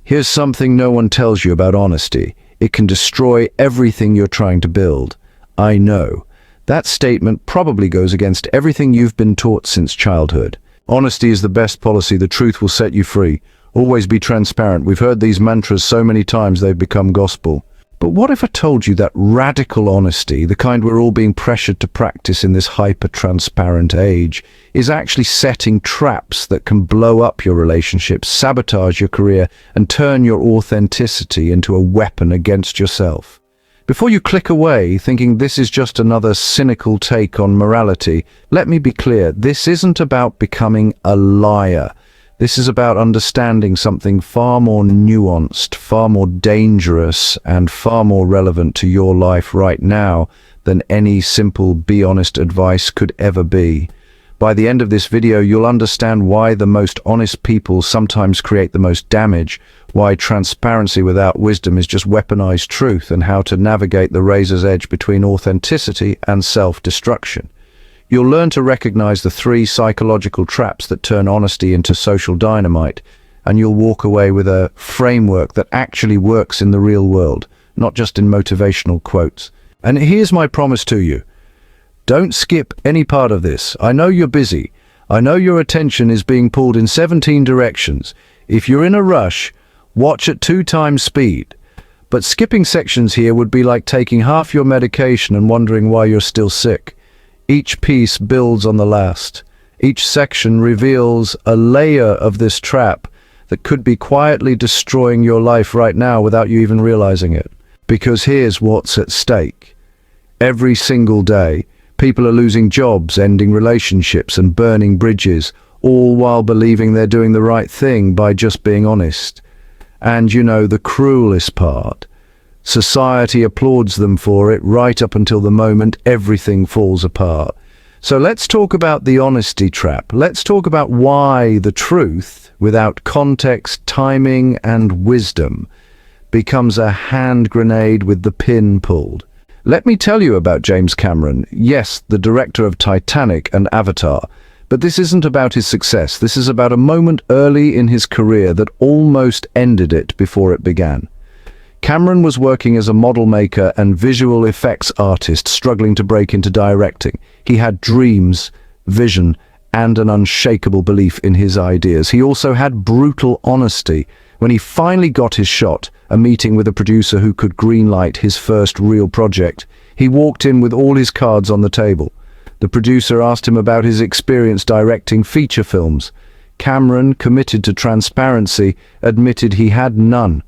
Here's something no one tells you about honesty. It can destroy everything you're trying to build. I know. That statement probably goes against everything you've been taught since childhood. Honesty is the best policy. The truth will set you free. Always be transparent. We've heard these mantras so many times they've become gospel. But what if I told you that radical honesty, the kind we're all being pressured to practice in this hyper-transparent age, is actually setting traps that can blow up your relationships, sabotage your career, and turn your authenticity into a weapon against yourself? Before you click away, thinking this is just another cynical take on morality, let me be clear, this isn't about becoming a liar. This is about understanding something far more nuanced, far more dangerous, and far more relevant to your life right now than any simple be honest advice could ever be. By the end of this video, you'll understand why the most honest people sometimes create the most damage, why transparency without wisdom is just weaponized truth, and how to navigate the razor's edge between authenticity and self-destruction. You'll learn to recognize the 3 psychological traps that turn honesty into social dynamite, and you'll walk away with a framework that actually works in the real world, not just in motivational quotes. And here's my promise to you. Don't skip any part of this. I know you're busy. I know your attention is being pulled in 17 directions. If you're in a rush, watch at 2 times speed. But skipping sections here would be like taking half your medication and wondering why you're still sick. Each piece builds on the last. Each section reveals a layer of this trap that could be quietly destroying your life right now without you even realizing it. Because here's what's at stake. Every single day, people are losing jobs, ending relationships, and burning bridges, all while believing they're doing the right thing by just being honest. And you know, the cruelest part, society applauds them for it right up until the moment everything falls apart. So let's talk about the honesty trap. Let's talk about why the truth, without context, timing, and wisdom, becomes a hand grenade with the pin pulled. Let me tell you about James Cameron. Yes, the director of Titanic and Avatar. But this isn't about his success. This is about a moment early in his career that almost ended it before it began. Cameron was working as a model maker and visual effects artist, struggling to break into directing. He had dreams, vision, and an unshakable belief in his ideas. He also had brutal honesty. When he finally got his shot, a meeting with a producer who could greenlight his first real project, he walked in with all his cards on the table. The producer asked him about his experience directing feature films. Cameron, committed to transparency, admitted he had none.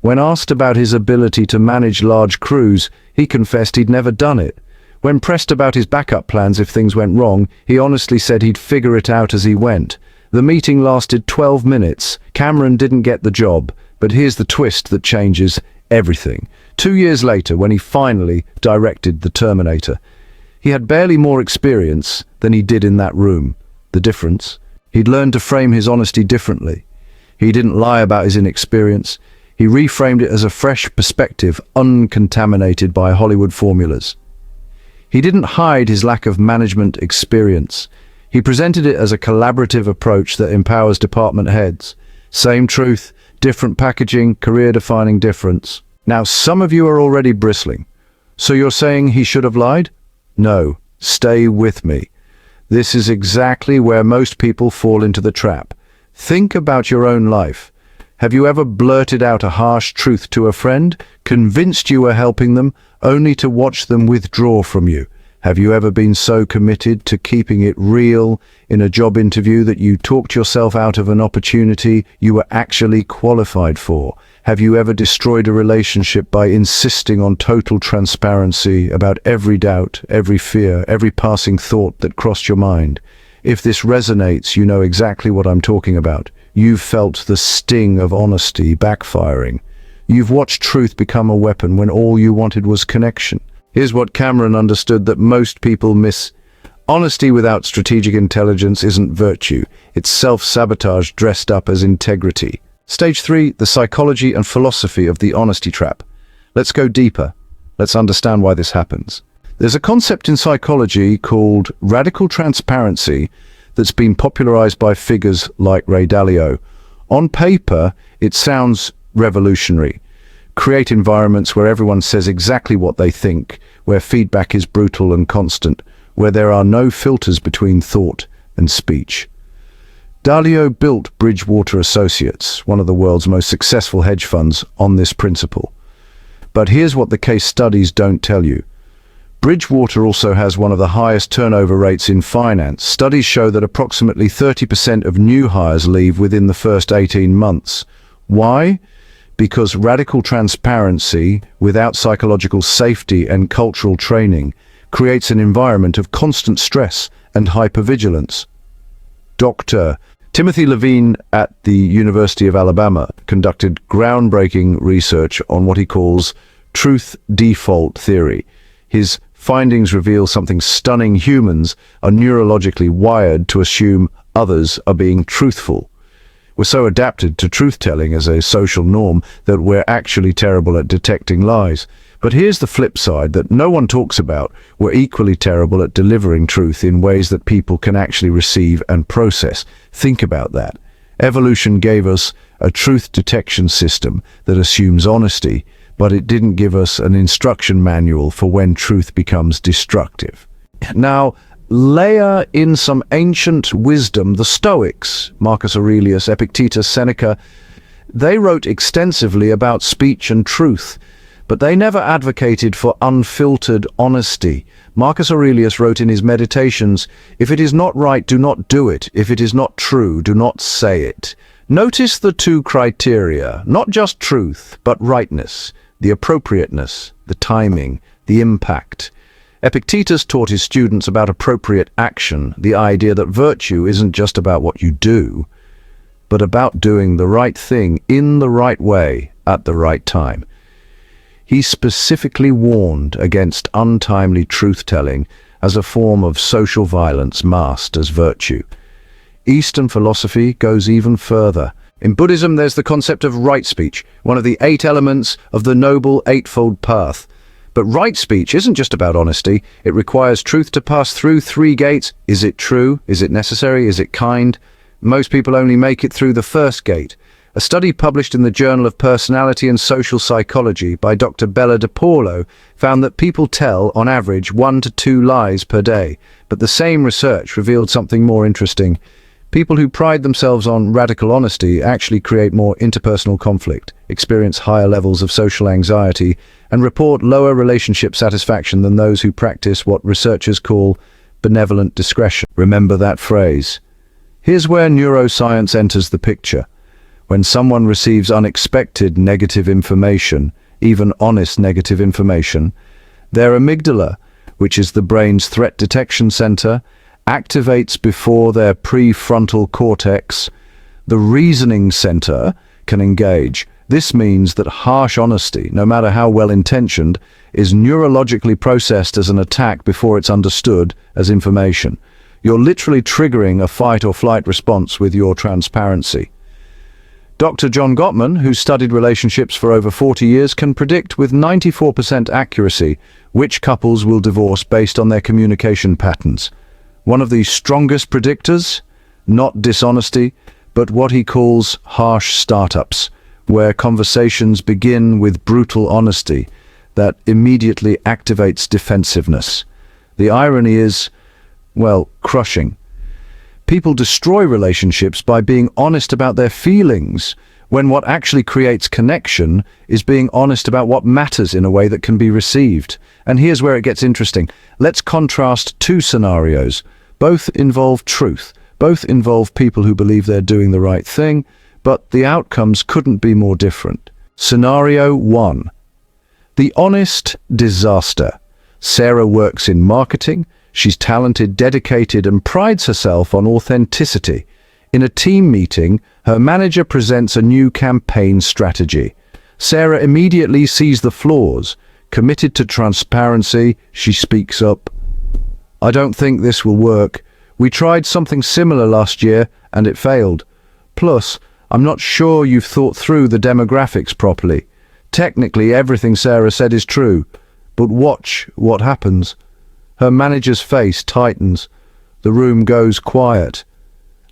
When asked about his ability to manage large crews, he confessed he'd never done it. When pressed about his backup plans if things went wrong, he honestly said he'd figure it out as he went. The meeting lasted 12 minutes. Cameron didn't get the job, but here's the twist that changes everything. 2 years later, when he finally directed The Terminator, he had barely more experience than he did in that room. The difference? He'd learned to frame his honesty differently. He didn't lie about his inexperience. He reframed it as a fresh perspective, uncontaminated by Hollywood formulas. He didn't hide his lack of management experience. He presented it as a collaborative approach that empowers department heads. Same truth, different packaging, career-defining difference. Now, some of you are already bristling. So you're saying he should have lied? No, stay with me. This is exactly where most people fall into the trap. Think about your own life. Have you ever blurted out a harsh truth to a friend, convinced you were helping them, only to watch them withdraw from you? Have you ever been so committed to keeping it real in a job interview that you talked yourself out of an opportunity you were actually qualified for? Have you ever destroyed a relationship by insisting on total transparency about every doubt, every fear, every passing thought that crossed your mind? If this resonates, you know exactly what I'm talking about. You've felt the sting of honesty backfiring. You've watched truth become a weapon when all you wanted was connection. Here's what Cameron understood that most people miss. Honesty without strategic intelligence isn't virtue. It's self-sabotage dressed up as integrity. Stage 3, the psychology and philosophy of the honesty trap. Let's go deeper. Let's understand why this happens. There's a concept in psychology called radical transparency that's been popularized by figures like Ray Dalio. On paper, it sounds revolutionary. Create environments where everyone says exactly what they think, where feedback is brutal and constant, where there are no filters between thought and speech. Dalio built Bridgewater Associates, one of the world's most successful hedge funds, on this principle. But here's what the case studies don't tell you. Bridgewater also has one of the highest turnover rates in finance. Studies show that approximately 30% of new hires leave within the first 18 months. Why? Because radical transparency without psychological safety and cultural training creates an environment of constant stress and hypervigilance. Dr. Timothy Levine at the University of Alabama conducted groundbreaking research on what he calls truth default theory. His findings reveal something stunning: humans are neurologically wired to assume others are being truthful. We're so adapted to truth-telling as a social norm that we're actually terrible at detecting lies. But here's the flip side that no one talks about. We're equally terrible at delivering truth in ways that people can actually receive and process. Think about that. Evolution gave us a truth detection system that assumes honesty, but it didn't give us an instruction manual for when truth becomes destructive. Now, layer in some ancient wisdom. The Stoics, Marcus Aurelius, Epictetus, Seneca, they wrote extensively about speech and truth, but they never advocated for unfiltered honesty. Marcus Aurelius wrote in his Meditations, "If it is not right, do not do it. If it is not true, do not say it." Notice the two criteria, not just truth, but rightness, the appropriateness, the timing, the impact. Epictetus taught his students about appropriate action, the idea that virtue isn't just about what you do, but about doing the right thing in the right way at the right time. He specifically warned against untimely truth-telling as a form of social violence masked as virtue. Eastern philosophy goes even further. In Buddhism, there's the concept of right speech, one of the 8 elements of the Noble Eightfold Path. But right speech isn't just about honesty. It requires truth to pass through 3 gates. Is it true? Is it necessary? Is it kind? Most people only make it through the first gate. A study published in the Journal of Personality and Social Psychology by Dr. Bella DePaulo found that people tell, on average, 1 to 2 lies per day. But the same research revealed something more interesting. People who pride themselves on radical honesty actually create more interpersonal conflict, experience higher levels of social anxiety, and report lower relationship satisfaction than those who practice what researchers call benevolent discretion. Remember that phrase. Here's where neuroscience enters the picture. When someone receives unexpected negative information, even honest negative information, their amygdala, which is the brain's threat detection center, activates before their prefrontal cortex. The reasoning center can engage. This means that harsh honesty, no matter how well-intentioned, is neurologically processed as an attack before it's understood as information. You're literally triggering a fight or flight response with your transparency. Dr. John Gottman, who studied relationships for over 40 years, can predict with 94% accuracy which couples will divorce based on their communication patterns. One of the strongest predictors, not dishonesty, but what he calls harsh startups, where conversations begin with brutal honesty that immediately activates defensiveness. The irony is, well, crushing. People destroy relationships by being honest about their feelings, when what actually creates connection is being honest about what matters in a way that can be received. And here's where it gets interesting. Let's contrast 2 scenarios. Both involve truth. Both involve people who believe they're doing the right thing, but the outcomes couldn't be more different. Scenario 1. The honest disaster. Sarah works in marketing. She's talented, dedicated, and prides herself on authenticity. In a team meeting, her manager presents a new campaign strategy. Sarah immediately sees the flaws. Committed to transparency, she speaks up. "I don't think this will work. We tried something similar last year and it failed. Plus, I'm not sure you've thought through the demographics properly. Technically, everything Sarah said is true, but watch what happens." Her manager's face tightens. The room goes quiet.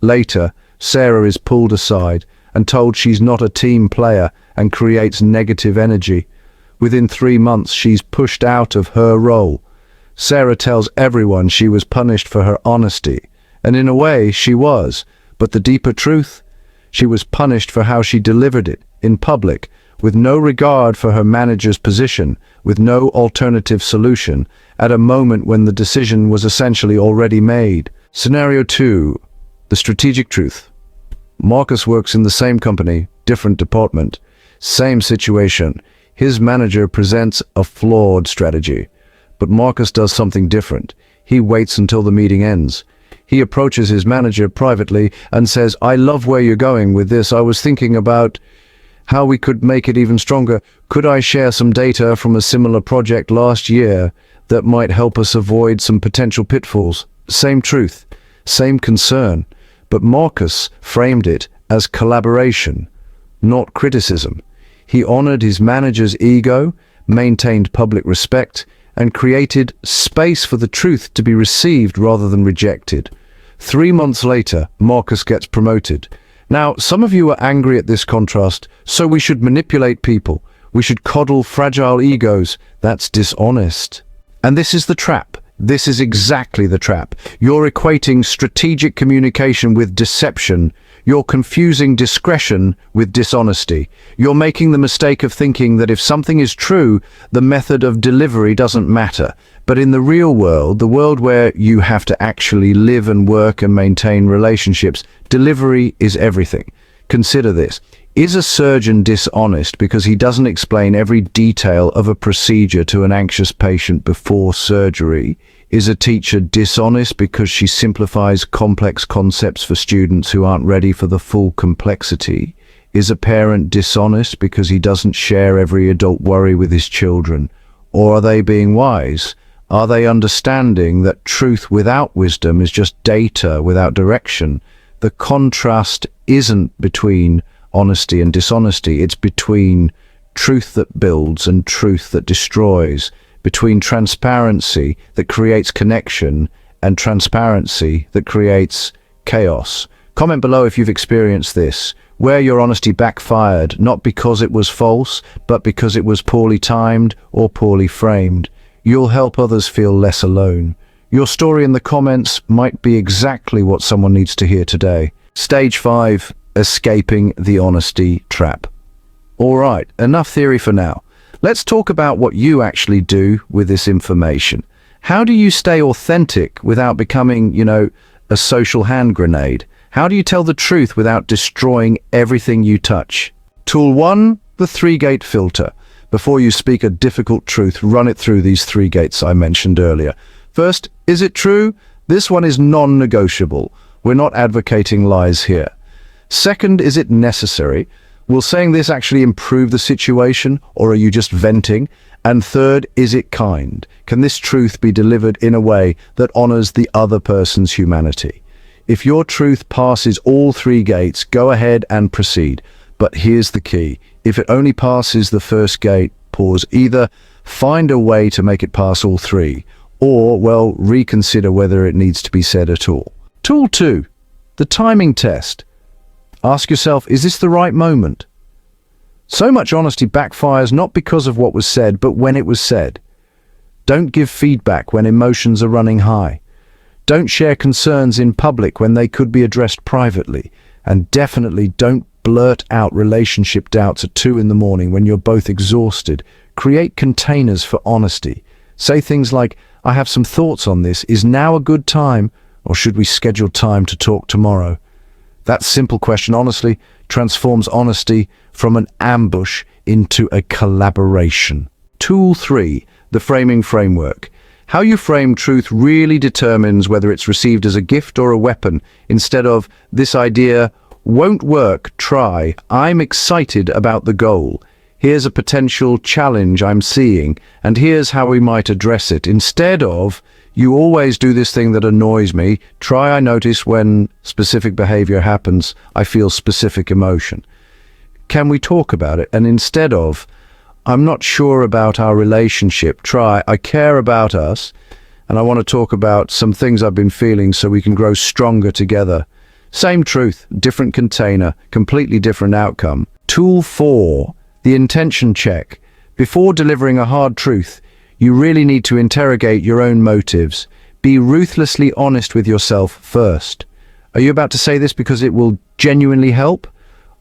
Later, Sarah is pulled aside and told she's not a team player and creates negative energy. Within 3 months, she's pushed out of her role. Sarah tells everyone she was punished for her honesty, and in a way she was, but the deeper truth? She was punished for how she delivered it, in public, with no regard for her manager's position, with no alternative solution, at a moment when the decision was essentially already made. Scenario 2. The strategic truth. Marcus works in the same company, different department, same situation. His manager presents a flawed strategy, but Marcus does something different. He waits until the meeting ends. He approaches his manager privately and says, "I love where you're going with this. I was thinking about how we could make it even stronger. Could I share some data from a similar project last year that might help us avoid some potential pitfalls?" Same truth, same concern, but Marcus framed it as collaboration, not criticism. He honored his manager's ego, maintained public respect, and created space for the truth to be received rather than rejected. 3 months later, Marcus gets promoted. Now, some of you are angry at this contrast, so we should manipulate people. We should coddle fragile egos. That's dishonest. And this is the trap. This is exactly the trap. You're equating strategic communication with deception. You're confusing discretion with dishonesty. You're making the mistake of thinking that if something is true, the method of delivery doesn't matter. But in the real world, the world where you have to actually live and work and maintain relationships, delivery is everything. Consider this. Is a surgeon dishonest because he doesn't explain every detail of a procedure to an anxious patient before surgery? Is a teacher dishonest because she simplifies complex concepts for students who aren't ready for the full complexity? Is a parent dishonest because he doesn't share every adult worry with his children? Or are they being wise? Are they understanding that truth without wisdom is just data without direction? The contrast isn't between honesty and dishonesty. It's between truth that builds and truth that destroys, between transparency that creates connection and transparency that creates chaos. Comment below if you've experienced this, where your honesty backfired, not because it was false, but because it was poorly timed or poorly framed. You'll help others feel less alone. Your story in the comments might be exactly what someone needs to hear today. Stage 5. Escaping the honesty trap. All right, enough theory for now. Let's talk about what you actually do with this information. How do you stay authentic without becoming, a social hand grenade? How do you tell the truth without destroying everything you touch? Tool 1, the 3-gate filter. Before you speak a difficult truth, run it through these 3 gates I mentioned earlier. First, is it true? This one is non-negotiable. We're not advocating lies here. Second, is it necessary? Will saying this actually improve the situation, or are you just venting? And third, is it kind? Can this truth be delivered in a way that honors the other person's humanity? If your truth passes all 3 gates, go ahead and proceed. But here's the key. If it only passes the first gate, pause. Either find a way to make it pass all 3, or, reconsider whether it needs to be said at all. Tool 2, the timing test. Ask yourself, is this the right moment? So much honesty backfires not because of what was said, but when it was said. Don't give feedback when emotions are running high. Don't share concerns in public when they could be addressed privately. And definitely don't blurt out relationship doubts at 2 in the morning when you're both exhausted. Create containers for honesty. Say things like, "I have some thoughts on this. Is now a good time? Or should we schedule time to talk tomorrow?" That simple question, honestly, transforms honesty from an ambush into a collaboration. Tool 3, the framing framework. How you frame truth really determines whether it's received as a gift or a weapon. Instead of, "This idea won't work, try. I'm excited about the goal. Here's a potential challenge I'm seeing, and here's how we might address it." Instead of, "You always do this thing that annoys me. Try, I notice when specific behavior happens, I feel specific emotion. Can we talk about it?" And instead of, "I'm not sure about our relationship. Try, I care about us, and I want to talk about some things I've been feeling so we can grow stronger together." Same truth, different container, completely different outcome. Tool 4, The intention check. Before delivering a hard truth, you really need to interrogate your own motives. Be ruthlessly honest with yourself first. Are you about to say this because it will genuinely help?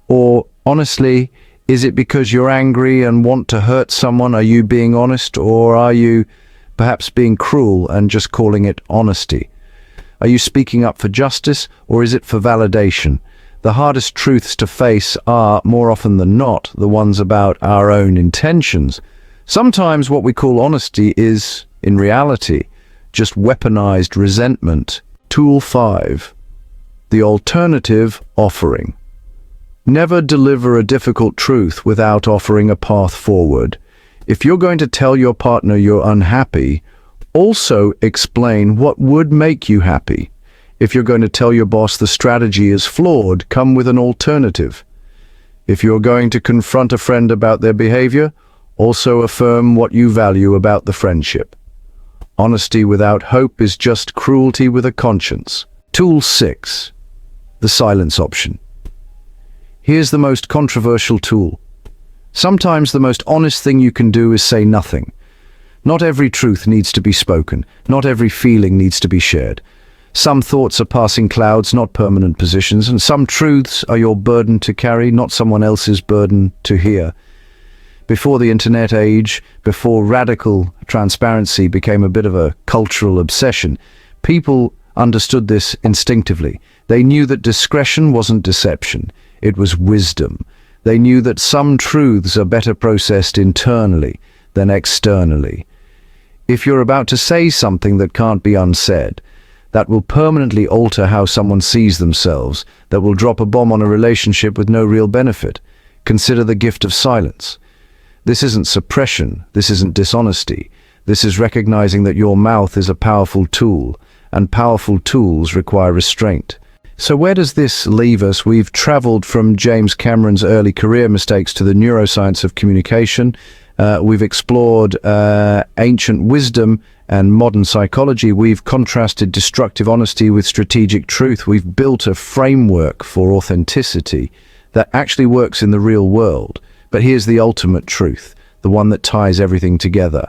Or honestly, is it because you're angry and want to hurt someone? Are you being honest, or are you perhaps being cruel and just calling it honesty? Are you speaking up for justice, or is it for validation? The hardest truths to face are, more often than not, the ones about our own intentions. Sometimes what we call honesty is, in reality, just weaponized resentment. Tool 5. The alternative offering. Never deliver a difficult truth without offering a path forward. If you're going to tell your partner you're unhappy, also explain what would make you happy. If you're going to tell your boss the strategy is flawed, come with an alternative. If you're going to confront a friend about their behavior, also affirm what you value about the friendship. Honesty without hope is just cruelty with a conscience. Tool 6. The silence option. Here's the most controversial tool. Sometimes the most honest thing you can do is say nothing. Not every truth needs to be spoken. Not every feeling needs to be shared. Some thoughts are passing clouds, not permanent positions, and some truths are your burden to carry, not someone else's burden to hear. Before the internet age, before radical transparency became a bit of a cultural obsession, people understood this instinctively. They knew that discretion wasn't deception, it was wisdom. They knew that some truths are better processed internally than externally. If you're about to say something that can't be unsaid, that will permanently alter how someone sees themselves, that will drop a bomb on a relationship with no real benefit, consider the gift of silence. This isn't suppression, this isn't dishonesty. This is recognizing that your mouth is a powerful tool, and powerful tools require restraint. So where does this leave us? We've traveled from James Cameron's early career mistakes to the neuroscience of communication. We've explored ancient wisdom and modern psychology. We've contrasted destructive honesty with strategic truth. We've built a framework for authenticity that actually works in the real world. But here's the ultimate truth, the one that ties everything together.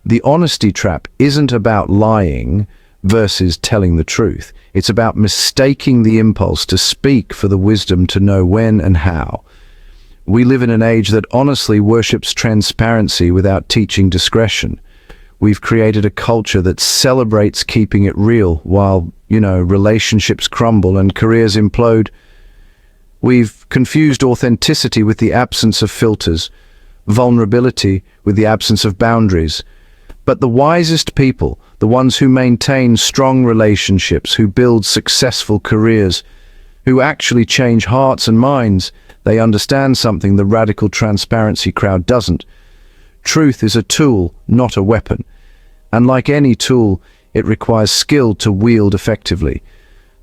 The honesty trap isn't about lying versus telling the truth. It's about mistaking the impulse to speak for the wisdom to know when and how. We live in an age that honestly worships transparency without teaching discretion. We've created a culture that celebrates keeping it real while, relationships crumble and careers implode. We've confused authenticity with the absence of filters, vulnerability with the absence of boundaries. But the wisest people, the ones who maintain strong relationships, who build successful careers, who actually change hearts and minds, they understand something the radical transparency crowd doesn't. Truth is a tool, not a weapon. And like any tool, it requires skill to wield effectively.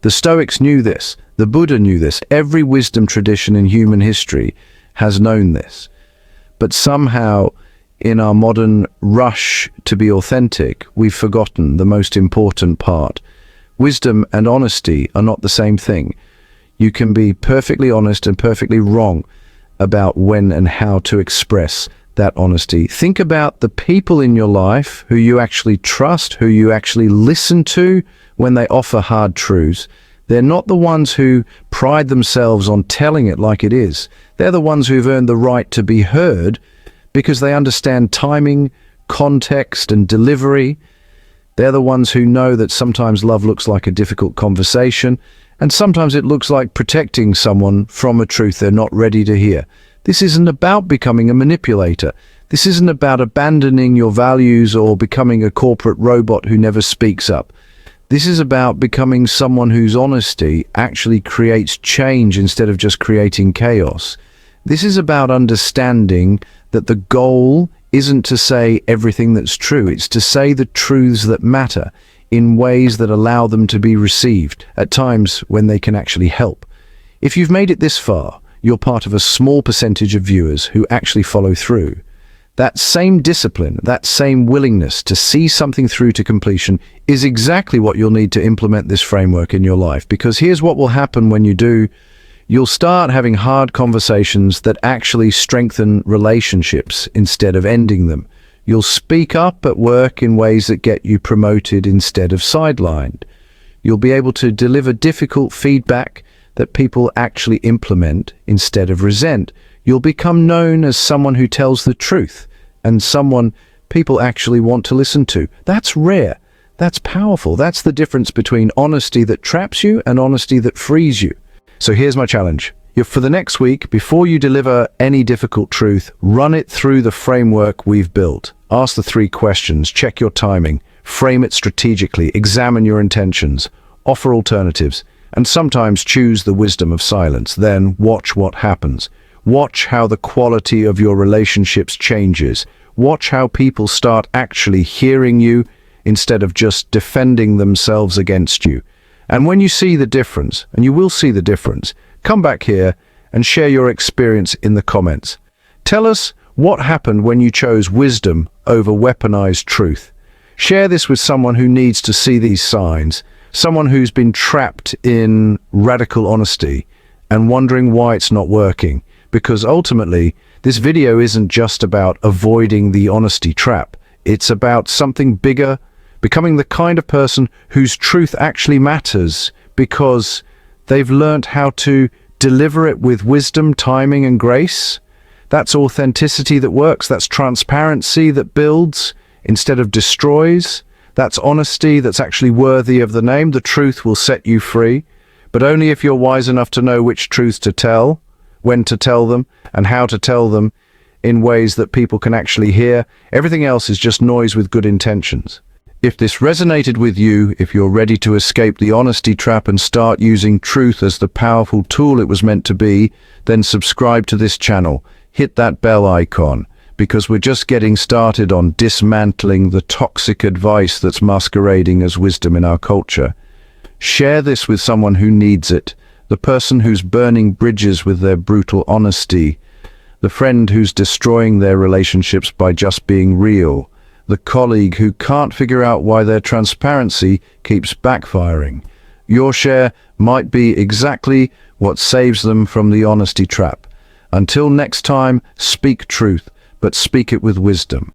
The Stoics knew this. The Buddha knew this. Every wisdom tradition in human history has known this. But somehow, in our modern rush to be authentic, we've forgotten the most important part. Wisdom and honesty are not the same thing. You can be perfectly honest and perfectly wrong about when and how to express that honesty. Think about the people in your life who you actually trust, who you actually listen to when they offer hard truths. They're not the ones who pride themselves on telling it like it is. They're the ones who've earned the right to be heard because they understand timing, context, and delivery. They're the ones who know that sometimes love looks like a difficult conversation, and sometimes it looks like protecting someone from a truth they're not ready to hear. This isn't about becoming a manipulator. This isn't about abandoning your values or becoming a corporate robot who never speaks up. This is about becoming someone whose honesty actually creates change instead of just creating chaos. This is about understanding that the goal isn't to say everything that's true. It's to say the truths that matter in ways that allow them to be received, at times when they can actually help. If you've made it this far, you're part of a small percentage of viewers who actually follow through. That same discipline, that same willingness to see something through to completion is exactly what you'll need to implement this framework in your life. Because here's what will happen when you do. You'll start having hard conversations that actually strengthen relationships instead of ending them. You'll speak up at work in ways that get you promoted instead of sidelined. You'll be able to deliver difficult feedback that people actually implement instead of resent. You'll become known as someone who tells the truth and someone people actually want to listen to. That's rare. That's powerful. That's the difference between honesty that traps you and honesty that frees you. So here's my challenge. For the next week, before you deliver any difficult truth, run it through the framework we've built. Ask the 3 questions, check your timing, frame it strategically, examine your intentions, offer alternatives, and sometimes choose the wisdom of silence. Then watch what happens. Watch how the quality of your relationships changes. Watch how people start actually hearing you instead of just defending themselves against you. And when you see the difference, and you will see the difference, come back here and share your experience in the comments. Tell us what happened when you chose wisdom over weaponized truth. Share this with someone who needs to see these signs, someone who's been trapped in radical honesty and wondering why it's not working. Because ultimately, this video isn't just about avoiding the honesty trap. It's about something bigger, becoming the kind of person whose truth actually matters because they've learned how to deliver it with wisdom, timing, and grace. That's authenticity that works. That's transparency that builds instead of destroys. That's honesty that's actually worthy of the name. The truth will set you free, but only if you're wise enough to know which truths to tell, when to tell them, and how to tell them in ways that people can actually hear. Everything else is just noise with good intentions. If this resonated with you, if you're ready to escape the honesty trap and start using truth as the powerful tool it was meant to be, then subscribe to this channel. Hit that bell icon, because we're just getting started on dismantling the toxic advice that's masquerading as wisdom in our culture. Share this with someone who needs it, the person who's burning bridges with their brutal honesty, the friend who's destroying their relationships by just being real, the colleague who can't figure out why their transparency keeps backfiring. Your share might be exactly what saves them from the honesty trap. Until next time, speak truth, but speak it with wisdom.